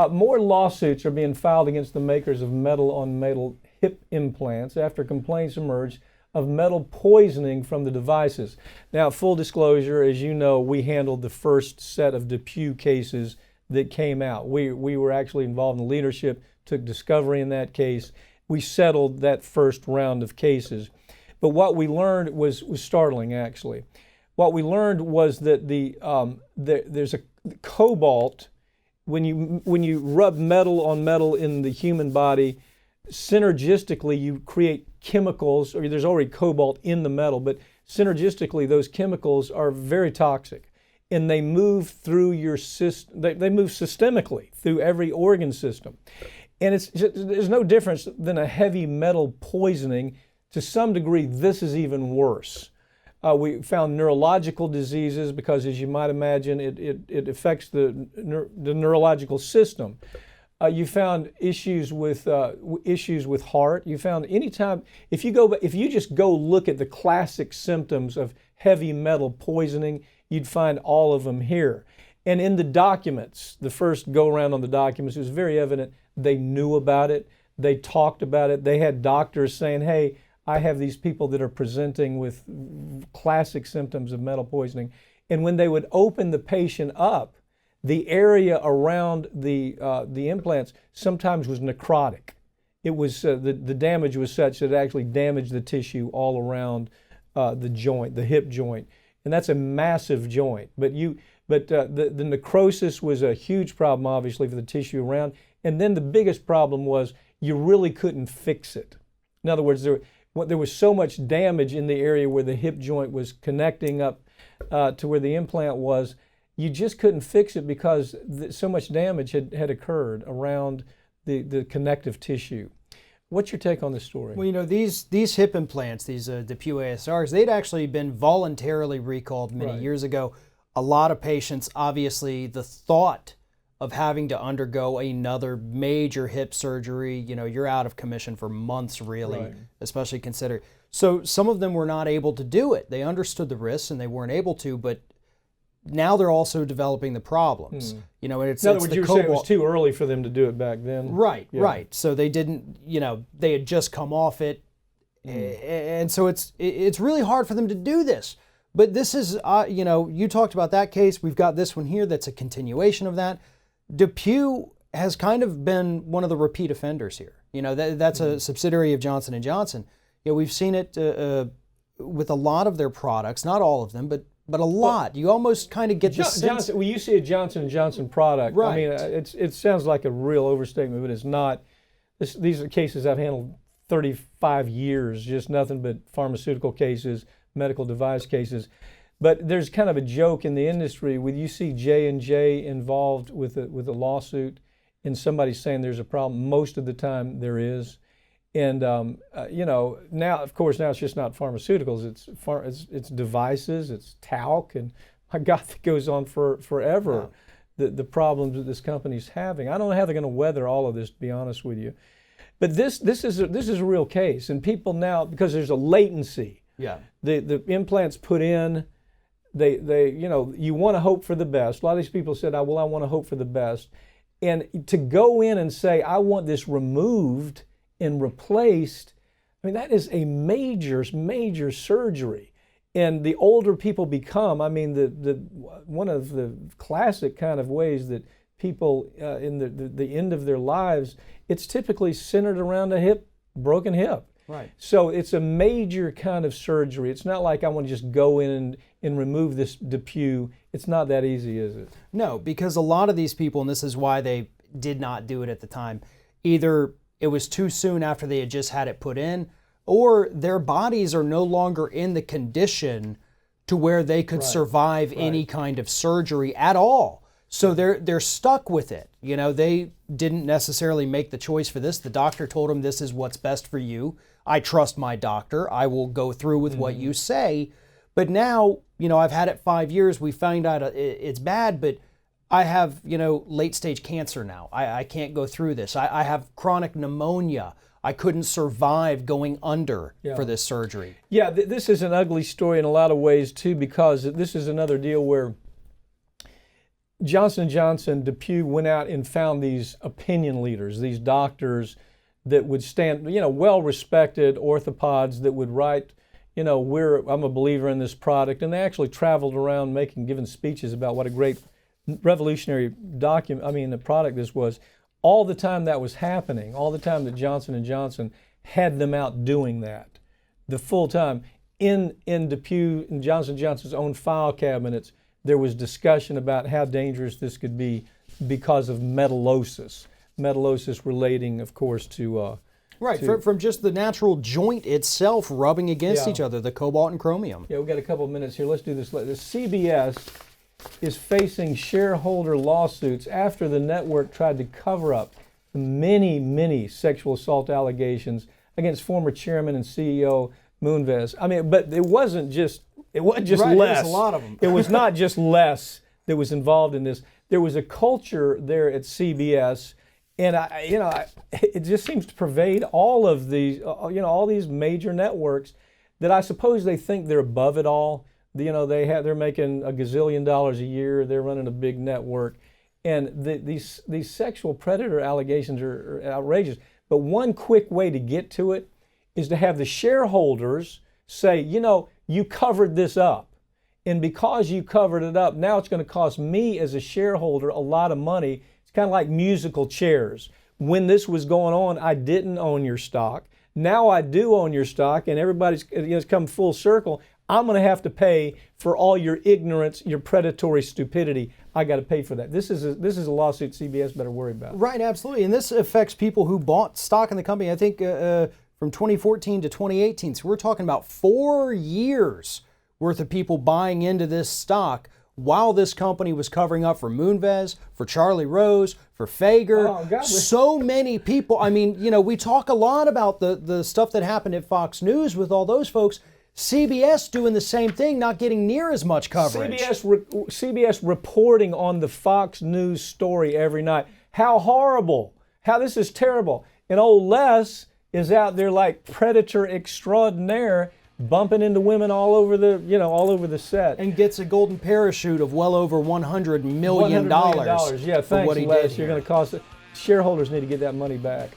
More lawsuits are being filed against the makers of metal-on-metal hip implants after complaints emerged of metal poisoning from the devices. Now, full disclosure, as you know, we handled the first set of DePuy cases that came out. We were actually involved in leadership, took discovery in that case. We settled that first round of cases. But what we learned was startling, actually. What we learned was that there's a cobalt. When you rub metal on metal in the human body, synergistically you create chemicals, or there's already cobalt in the metal, but synergistically those chemicals are very toxic, and they move through your system. They move systemically through every organ system, and there's no difference than a heavy metal poisoning. To some degree, this is even worse. We found neurological diseases because, as you might imagine, it affects the neurological system. You found issues with heart. You found anytime if you just go look at the classic symptoms of heavy metal poisoning, you'd find all of them here. And in the documents, the first go around on the documents, it was very evident they knew about it. They talked about it. They had doctors saying, "Hey, I have these people that are presenting with classic symptoms of metal poisoning." And when they would open the patient up, the area around the implants sometimes was necrotic. It was the damage was such that it actually damaged the tissue all around the joint, the hip joint, and that's a massive joint. But the necrosis was a huge problem, obviously, for the tissue around. And then the biggest problem was you really couldn't fix it. In other words, there was so much damage in the area where the hip joint was connecting up to where the implant was, you just couldn't fix it because so much damage had occurred around the connective tissue. What's your take on this story? Well, you know, these hip implants, these DePuy ASRs, they'd actually been voluntarily recalled many years ago. A lot of patients, obviously, the thought of having to undergo another major hip surgery, you know, you're out of commission for months, really, especially consider. So some of them were not able to do it. They understood the risks and they weren't able to, but now they're also developing the problems. You know, and it's, in other words, you were saying it was too early for them to do it back then. Right, right. So they didn't, you know, they had just come off it, and so it's really hard for them to do this. But this is, you know, you talked about that case. We've got this one here that's a continuation of that. DePuy has kind of been one of the repeat offenders here. You know, that's a subsidiary of Johnson & Johnson. You know, we've seen it with a lot of their products, not all of them, but a lot. You almost kind of get the sense. When you see a Johnson & Johnson product, I mean, it sounds like a real overstatement, but it's not. These are cases I've handled 35 years, just nothing but pharmaceutical cases, medical device cases. But there's kind of a joke in the industry when you see J&J involved with a lawsuit and somebody saying there's a problem. Most of the time there is. And, you know, now, of course, now it's just not pharmaceuticals. It's devices, it's talc, and my God, it goes on forever. Wow. The problems that this company's having. I don't know how they're going to weather all of this, to be honest with you. But this is a real case. And people now, because there's a latency. Yeah. The implants put in, they you know, you want to hope for the best. A lot of these people said, I want to hope for the best. And to go in and say, I want this removed and replaced, I mean, that is a major surgery. And the older people become, I mean, one of the classic kind of ways that people in the end of their lives, it's typically centered around a broken hip. Right. So it's a major kind of surgery. It's not like I want to just go in and remove this DePuy. It's not that easy, is it? No, because a lot of these people, and this is why they did not do it at the time, either it was too soon after they had just had it put in, or their bodies are no longer in the condition to where they could survive any kind of surgery at all. So they're stuck with it. You know, they didn't necessarily make the choice for this. The doctor told them this is what's best for you. I trust my doctor. I will go through with what you say. But now, you know, I've had it 5 years. We found out it's bad, but I have, you know, late stage cancer now. I can't go through this. I have chronic pneumonia. I couldn't survive going under for this surgery. Yeah, this is an ugly story in a lot of ways too, because this is another deal where Johnson & Johnson, DePuy went out and found these opinion leaders, these doctors that would stand, well-respected orthopods that would write, I'm a believer in this product. And they actually traveled around giving speeches about what a great revolutionary the product this was. All the time that was happening, all the time that Johnson & Johnson had them out doing that, the full time. In DePuy and Johnson & Johnson's own file cabinets, there was discussion about how dangerous this could be because of metallosis. Metallosis relating, of course, to... from just the natural joint itself rubbing against each other, the cobalt and chromium. Yeah, we've got a couple of minutes here. Let's do this. The CBS is facing shareholder lawsuits after the network tried to cover up many, many sexual assault allegations against former chairman and CEO Moonves. But it wasn't just less. There's a lot of them. It was not just less that was involved in this. There was a culture there at CBS, and it just seems to pervade all of these, all these major networks that I suppose they think they're above it all. They're making $1 gazillion a year. They're running a big network, and these sexual predator allegations are outrageous. But one quick way to get to it is to have the shareholders say, you covered this up. And because you covered it up, now it's going to cost me as a shareholder a lot of money. It's kind of like musical chairs. When this was going on, I didn't own your stock. Now I do own your stock, and everybody's come full circle. I'm going to have to pay for all your ignorance, your predatory stupidity. I got to pay for that. This is a lawsuit CBS better worry about. Right, absolutely. And this affects people who bought stock in the company. I think from 2014 to 2018. So we're talking about 4 years worth of people buying into this stock while this company was covering up for Moonves, for Charlie Rose, for Fager. So many people. We talk a lot about the stuff that happened at Fox News with all those folks. CBS doing the same thing, not getting near as much coverage. CBS reporting on the Fox News story every night. How horrible. How this is terrible. And old Les is out there like predator extraordinaire, bumping into women all over the set. And gets a golden parachute of well over $100 million. Yeah, thanks, Les. You're going to cost it. Shareholders need to get that money back.